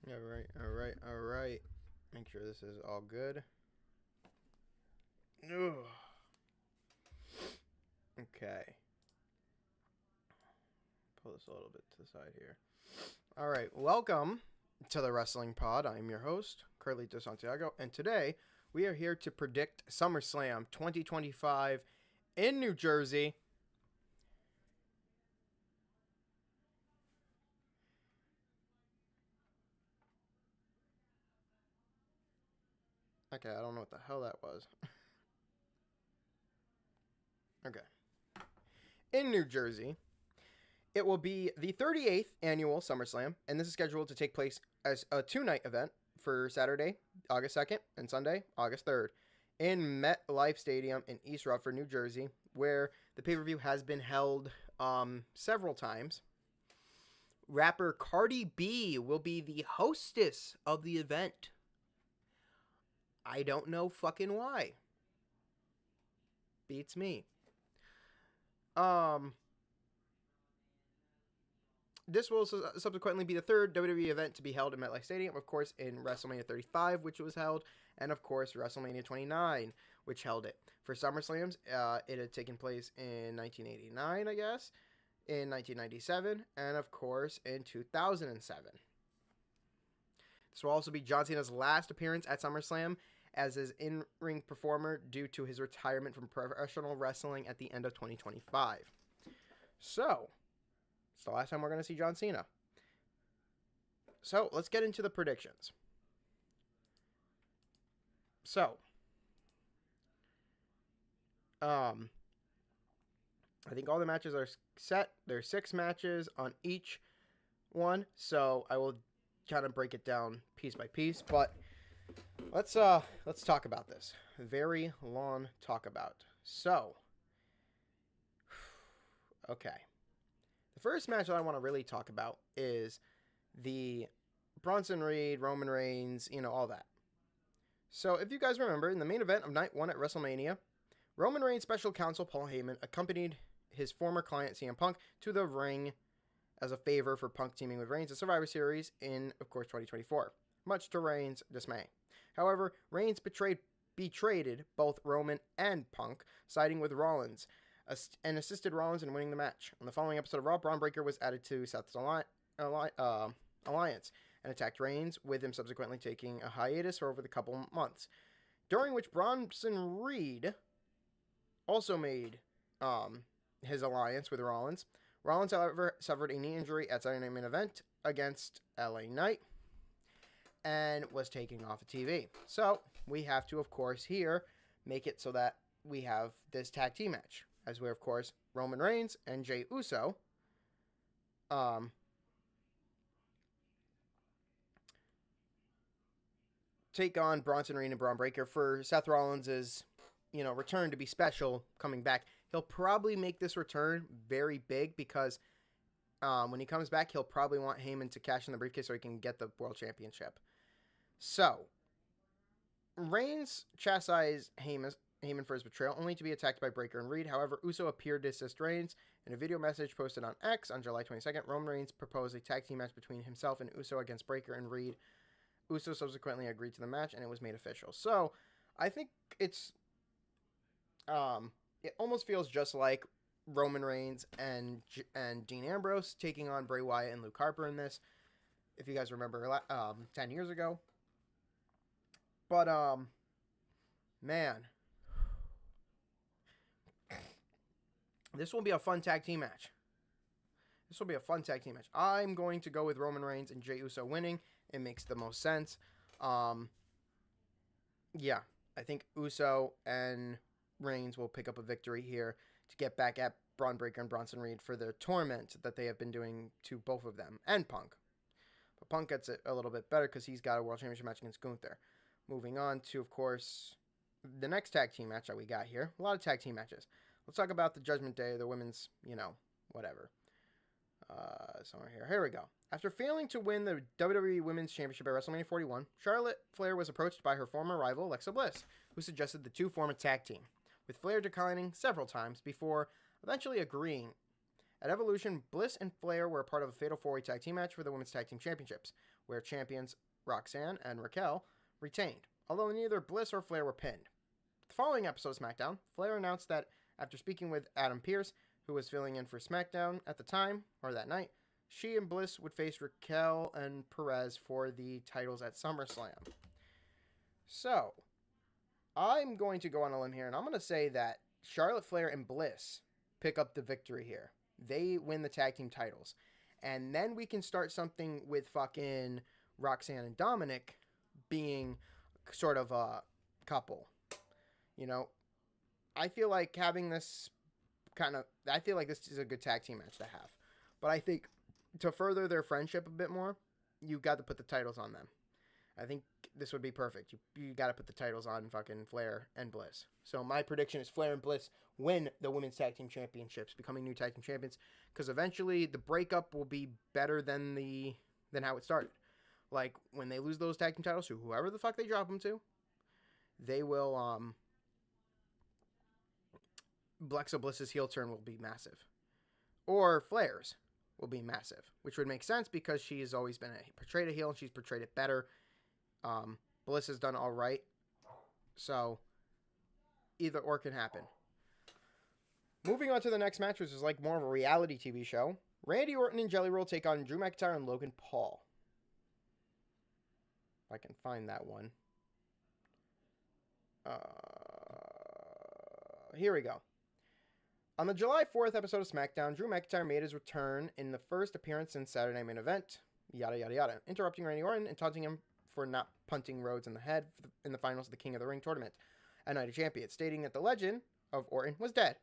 All right. Make sure this is all good. Ugh. Okay. Pull this a little bit to the side here. All right. Welcome to the Wrestling Pod. I'm your host, Carlito Santiago, and today we are here to predict SummerSlam 2025 in New Jersey. Okay, I don't know what the hell that was. Okay. In New Jersey, it will be the 38th annual SummerSlam, and this is scheduled to take place as a two-night event for Saturday, August 2nd, and Sunday, August 3rd, in MetLife Stadium in East Rutherford, New Jersey, where the pay-per-view has been held several times. Rapper Cardi B will be the hostess of the event. I don't know fucking why. Beats me. This will subsequently be the third WWE event to be held in MetLife Stadium, of course, in WrestleMania 35, which was held, and of course, WrestleMania 29, which held it. For SummerSlams, it had taken place in 1989, I guess, in 1997, and of course, in 2007. This will also be John Cena's last appearance at SummerSlam as his in-ring performer due to his retirement from professional wrestling at the end of 2025. So, it's the last time we're going to see John Cena. So, let's get into the predictions. So, I think all the matches are set. There's 6 matches on each one, so I will kind of break it down piece by piece, but let's talk about this. Very long talk about. So, okay. The first match that I want to really talk about is the Bronson Reed, Roman Reigns, all that. So, if you guys remember, in the main event of Night 1 at WrestleMania, Roman Reigns' special counsel Paul Heyman accompanied his former client CM Punk to the ring as a favor for Punk teaming with Reigns at Survivor Series in, of course, 2024, much to Reigns' dismay. However, Reigns betrayed both Roman and Punk, siding with Rollins, and assisted Rollins in winning the match. On the following episode of Raw, Braun Breaker was added to Seth's alliance and attacked Reigns, with him subsequently taking a hiatus for over the couple months, during which Bronson Reed also made his alliance with Rollins. Rollins, however, suffered a knee injury at Saturday Night Main Event against LA Knight and was taken off of TV. So, we have to, of course, here make it so that we have this tag team match, as we're, of course, Roman Reigns and Jey Uso take on Bronson Reed and Braun Breaker for Seth Rollins' return to be special coming back. He'll probably make this return very big because when he comes back, he'll probably want Heyman to cash in the briefcase so he can get the World Championship. So, Reigns chastised Heyman for his betrayal, only to be attacked by Breaker and Reed. However, Uso appeared to assist Reigns. In a video message posted on X on July 22nd, Roman Reigns proposed a tag team match between himself and Uso against Breaker and Reed. Uso subsequently agreed to the match, and it was made official. So, I think it's it almost feels just like Roman Reigns and Dean Ambrose taking on Bray Wyatt and Luke Harper in this, if you guys remember 10 years ago. But, man, this will be a fun tag team match. I'm going to go with Roman Reigns and Jey Uso winning. It makes the most sense. Yeah, I think Uso and Reigns will pick up a victory here to get back at Braun Breaker and Bronson Reed for their torment that they have been doing to both of them and Punk. But Punk gets it a little bit better because he's got a World Championship match against Gunther. Moving on to, of course, the next tag team match that we got here. A lot of tag team matches. Let's talk about the Judgment Day, the women's, whatever. Somewhere here. Here we go. After failing to win the WWE Women's Championship at WrestleMania 41, Charlotte Flair was approached by her former rival, Alexa Bliss, who suggested the two form a tag team, with Flair declining several times before eventually agreeing At Evolution, Bliss and Flair were a part of a Fatal 4-Way Tag Team match for the Women's Tag Team Championships, where champions Roxanne and Raquel retained, although neither Bliss or Flair were pinned. The following episode of SmackDown, Flair announced that after speaking with Adam Pearce, who was filling in for SmackDown at the time, or that night, she and Bliss would face Raquel and Perez for the titles at SummerSlam. So, I'm going to go on a limb here, and I'm going to say that Charlotte Flair and Bliss pick up the victory here. They win the tag team titles. And then we can start something with fucking Roxanne and Dominic being sort of a couple. You know, I feel like having this I feel like this is a good tag team match to have. But I think to further their friendship a bit more, you got to put the titles on them. I think this would be perfect. You got to put the titles on fucking Flair and Bliss. So my prediction is Flair and Bliss win the Women's Tag Team Championships, becoming new tag team champions, because eventually the breakup will be better than how it started. Like, when they lose those tag team titles to whoever the fuck they drop them to, they will, Alexa Bliss's heel turn will be massive. Or Flair's will be massive, which would make sense because she has always been portrayed a heel and she's portrayed it better. Bliss has done all right. So, either or can happen. Moving on to the next match, which is like more of a reality TV show. Randy Orton and Jelly Roll take on Drew McIntyre and Logan Paul. If I can find that one. Here we go. On the July 4th episode of SmackDown, Drew McIntyre made his return in the first appearance in Saturday Night Main Event, yada yada yada, interrupting Randy Orton and taunting him for not punting Rhodes in the head in the finals of the King of the Ring tournament at Night of Champions, stating that the legend of Orton was dead.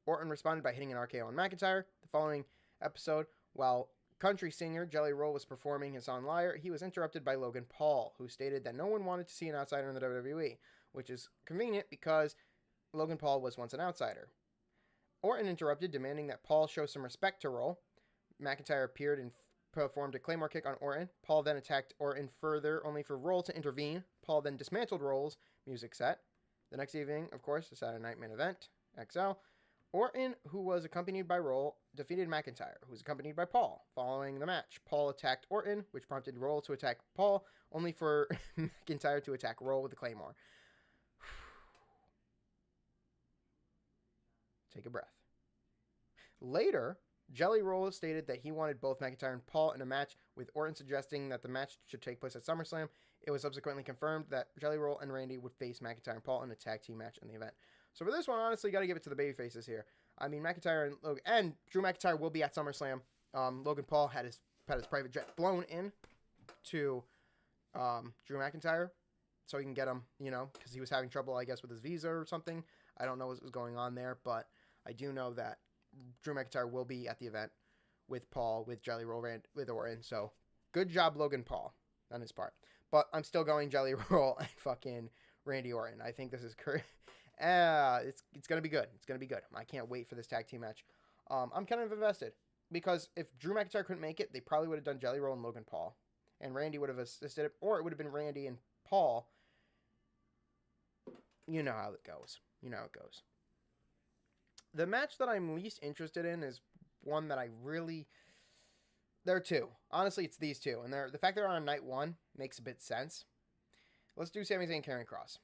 Orton responded by hitting an RKO on McIntyre. The following episode, while country singer Jelly Roll was performing his song Liar, he was interrupted by Logan Paul, who stated that no one wanted to see an outsider in the WWE, which is convenient because Logan Paul was once an outsider. Orton interrupted, demanding that Paul show some respect to Roll. McIntyre appeared and performed a Claymore kick on Orton. Paul then attacked Orton further, only for Roll to intervene. Paul then dismantled Roll's music set. The next evening, of course, the Saturday Night Main Event, XL. Orton, who was accompanied by Roll, defeated McIntyre, who was accompanied by Paul. Following the match, Paul attacked Orton, which prompted Roll to attack Paul, only for McIntyre to attack Roll with a Claymore. Take a breath. Later, Jelly Roll stated that he wanted both McIntyre and Paul in a match, with Orton suggesting that the match should take place at SummerSlam. It was subsequently confirmed that Jelly Roll and Randy would face McIntyre and Paul in a tag team match in the event. So for this one, honestly, got to give it to the babyfaces here. I mean, McIntyre and Logan, and Drew McIntyre will be at SummerSlam. Logan Paul had his private jet flown in to Drew McIntyre so he can get him, because he was having trouble, I guess, with his visa or something. I don't know what was going on there, but I do know that Drew McIntyre will be at the event with Paul, with Jelly Roll, with Orton. So, good job, Logan Paul, on his part. But I'm still going Jelly Roll and fucking Randy Orton. I think this is it's going to be good. It's going to be good. I can't wait for this tag team match. I'm kind of invested because if Drew McIntyre couldn't make it, they probably would have done Jelly Roll and Logan Paul. And Randy would have assisted it, or it would have been Randy and Paul. You know how it goes. The match that I'm least interested in is one that I really... There are two. Honestly, it's these two. And the fact they're on night one makes a bit sense. Let's do Sami Zayn and Karrion Kross.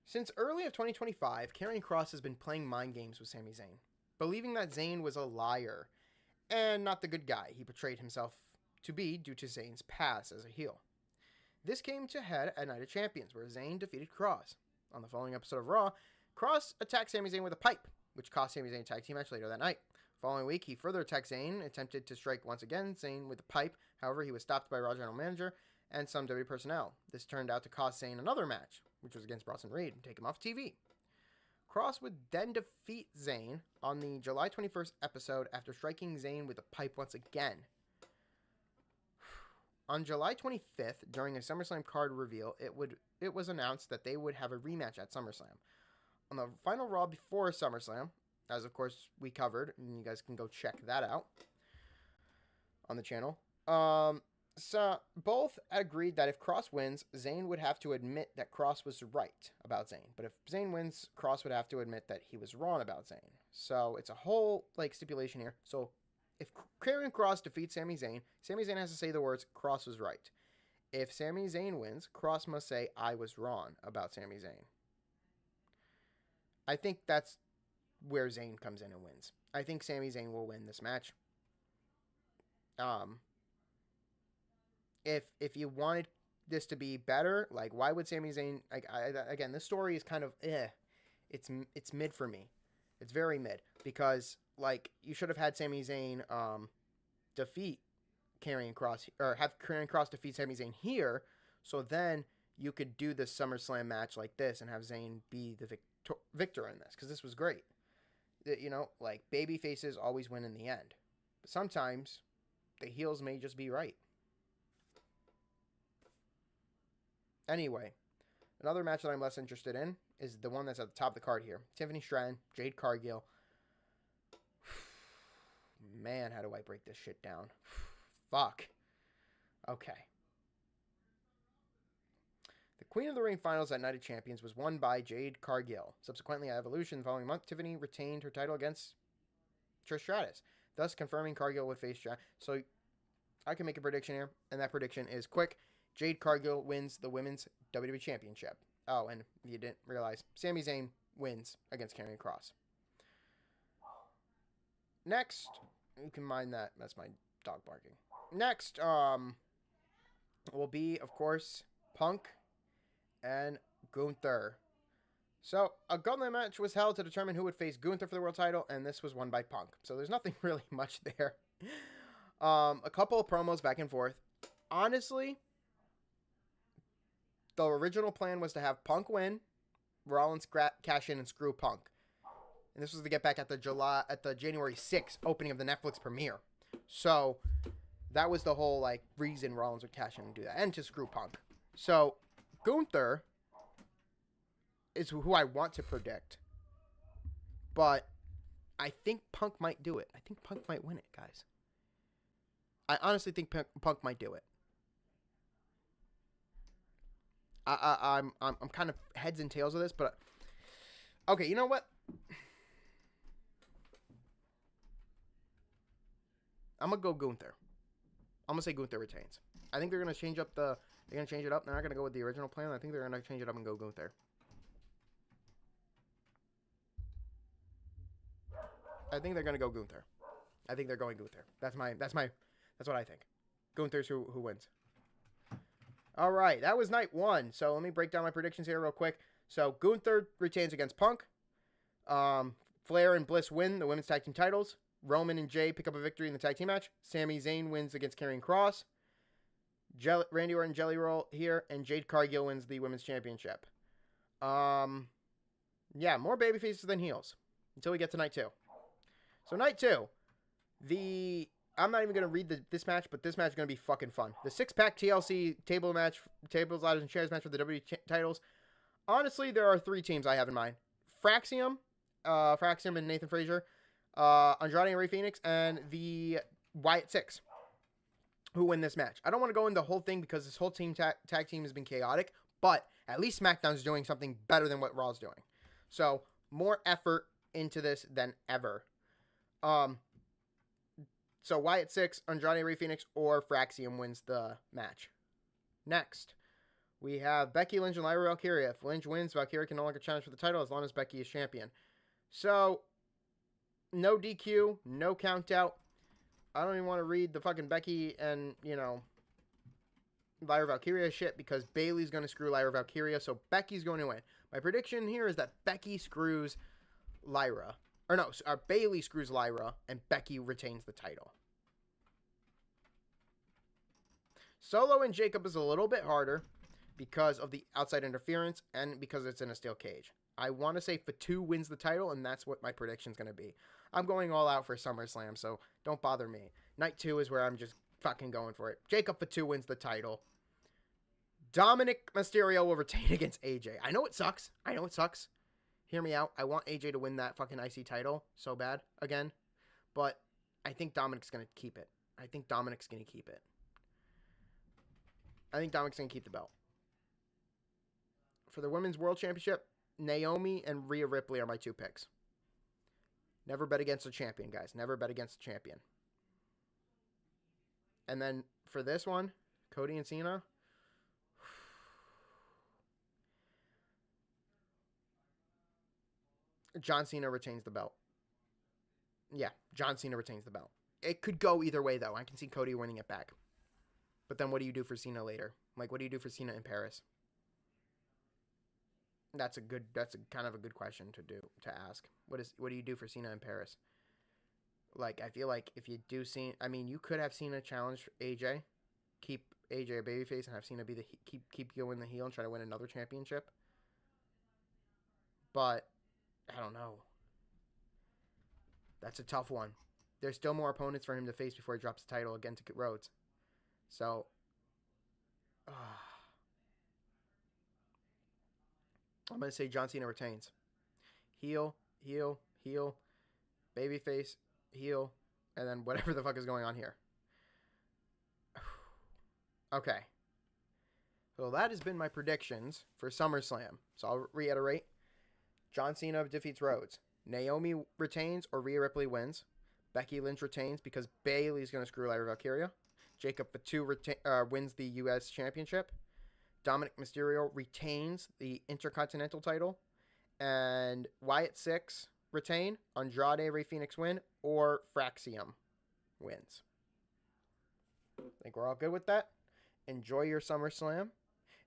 Since early of 2025, Karrion Kross has been playing mind games with Sami Zayn, believing that Zayn was a liar and not the good guy he portrayed himself to be due to Zayn's past as a heel. This came to head at Night of Champions, where Zayn defeated Kross. On the following episode of Raw, Kross attacked Sami Zayn with a pipe, which cost Sami Zayn a tag team match later that night. Following week, he further attacked Zayn, attempted to strike once again Zayn with a pipe. However, he was stopped by Raw General Manager and some WWE personnel. This turned out to cost Zayn another match, which was against Bronson Reed, and take him off TV. Kross would then defeat Zayn on the July 21st episode after striking Zayn with a pipe once again. On July 25th, during a SummerSlam card reveal, it was announced that they would have a rematch at SummerSlam. On the final Raw before SummerSlam, as of course we covered, and you guys can go check that out on the channel, so both agreed that if Kross wins, Zayn would have to admit that Kross was right about Zayn. But if Zayn wins, Kross would have to admit that he was wrong about Zayn. So it's a whole like stipulation here. So if Karrion Kross defeats Sami Zayn has to say the words "Kross was right." If Sami Zayn wins, Kross must say "I was wrong" about Sami Zayn. I think that's where Zayn comes in and wins. I think Sami Zayn will win this match. If you wanted this to be better, like why would Sami Zayn like again, this story is kind of it's mid for me. It's very mid because like you should have had Sami Zayn defeat Karrion Kross or have Karrion Kross defeat Sami Zayn here, so then you could do this SummerSlam match like this and have Zayn be the victor in this because this was great. You know, like baby faces always win in the end, but sometimes the heels may just be right. Anyway, another match that I'm less interested in is the one that's at the top of the card here. Tiffany Stratton, Jade Cargill. Man, how do I break this shit down? Fuck. Okay. The Queen of the Ring Finals at Night of Champions was won by Jade Cargill. Subsequently, at Evolution the following month, Tiffany retained her title against Trish Stratus, thus confirming Cargill would face Stratus. So I can make a prediction here, and that prediction is quick. Jade Cargill wins the Women's WWE Championship. Oh, and you didn't realize, Sami Zayn wins against Karrion Kross. Next, you can mind that. That's my dog barking. Next, will be, of course, Punk and Gunther. So, a gauntlet match was held to determine who would face Gunther for the world title, and this was won by Punk. So, there's nothing really much there. A couple of promos back and forth. Honestly, the original plan was to have Punk win, Rollins cash in and screw Punk. And this was to get back at the January 6th opening of the Netflix premiere. So that was the whole like reason Rollins would cash in and do that, and to screw Punk. So Gunther is who I want to predict, but I think Punk might do it. I think Punk might win it, guys. I honestly think Punk might do it. I'm kind of heads and tails of this, but okay, you know what? I'm gonna go Gunther. I'm gonna say Gunther retains. I think they're gonna change up They're gonna change it up. They're not gonna go with the original plan. I think they're gonna change it up and go Gunther. I think they're gonna go Gunther. I think they're going Gunther. That's what I think. Gunther's who wins. All right, that was night one. So let me break down my predictions here real quick. So Gunther retains against Punk. Flair and Bliss win the women's tag team titles. Roman and Jay pick up a victory in the tag team match. Sami Zayn wins against Karrion Kross. Randy Orton Jelly Roll here, and Jade Cargill wins the women's championship. Yeah, more babyfaces than heels until we get to night two. So night two, I'm not even going to read this match, but this match is going to be fucking fun. The six-pack TLC tables, ladders, and chairs match for the WWE titles. Honestly, there are three teams I have in mind. Fraxium and Nathan Frazier, Andrade and Rey Fenix, and the Wyatt Six, who win this match. I don't want to go into the whole thing because this whole team tag team has been chaotic, but at least SmackDown's doing something better than what Raw's doing. So, more effort into this than ever. So Wyatt Six, Andrade, Rey Fenix, or Fraxium wins the match. Next, we have Becky Lynch and Lyra Valkyria. If Lynch wins, Valkyria can no longer challenge for the title as long as Becky is champion. So, no DQ, no count out. I don't even want to read the fucking Becky and, Lyra Valkyria shit because Bayley's going to screw Lyra Valkyria, so Becky's going to win. My prediction here is that Becky screws Lyra. Or no, Bayley screws Lyra, and Becky retains the title. Solo and Jacob is a little bit harder because of the outside interference and because it's in a steel cage. I want to say Fatu wins the title, and that's what my prediction's going to be. I'm going all out for SummerSlam, so don't bother me. Night 2 is where I'm just fucking going for it. Jacob Fatu wins the title. Dominic Mysterio will retain against AJ. I know it sucks. Hear me out. I want AJ to win that fucking IC title so bad again. But I think Dominic's going to keep it. I think Dominic's going to keep the belt. For the Women's World Championship, Naomi and Rhea Ripley are my two picks. Never bet against a champion, guys. Never bet against a champion. And then for this one, Cody and Cena. John Cena retains the belt. Yeah, John Cena retains the belt. It could go either way, though. I can see Cody winning it back. But then what do you do for Cena later? Like, what do you do for Cena in Paris? That's a kind of a good question to ask. What do you do for Cena in Paris? Like, I feel like if you do Cena, I mean, you could have Cena challenge AJ, keep AJ a babyface, and have Cena be keep going the heel and try to win another championship. But I don't know. That's a tough one. There's still more opponents for him to face before he drops the title again to Rhodes. So, I'm going to say John Cena retains. Heel, heel, heel, babyface, heel, and then whatever the fuck is going on here. Okay. Well, that has been my predictions for SummerSlam. So I'll reiterate. John Cena defeats Rhodes. Naomi retains or Rhea Ripley wins. Becky Lynch retains because Bayley's going to screw Lyra Valkyria. Jacob Fatu wins the U.S. Championship. Dominic Mysterio retains the Intercontinental title. And Wyatt Six retain. Andrade Rey Fenix win. Or Fraxium wins. I think we're all good with that. Enjoy your SummerSlam.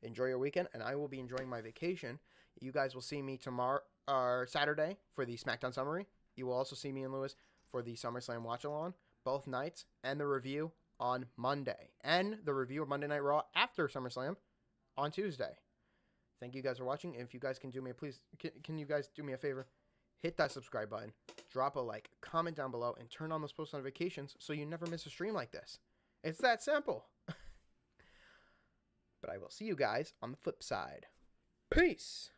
Enjoy your weekend. And I will be enjoying my vacation. You guys will see me tomorrow or Saturday for the SmackDown summary. You will also see me and Lewis for the SummerSlam watch-along both nights, and the review on Monday, and the review of Monday Night Raw after SummerSlam on Tuesday. Thank you guys for watching. If you guys can do me, please, can you guys do me a favor? Hit that subscribe button, drop a like, comment down below, and turn on those post notifications so you never miss a stream like this. It's that simple. But I will see you guys on the flip side. Peace.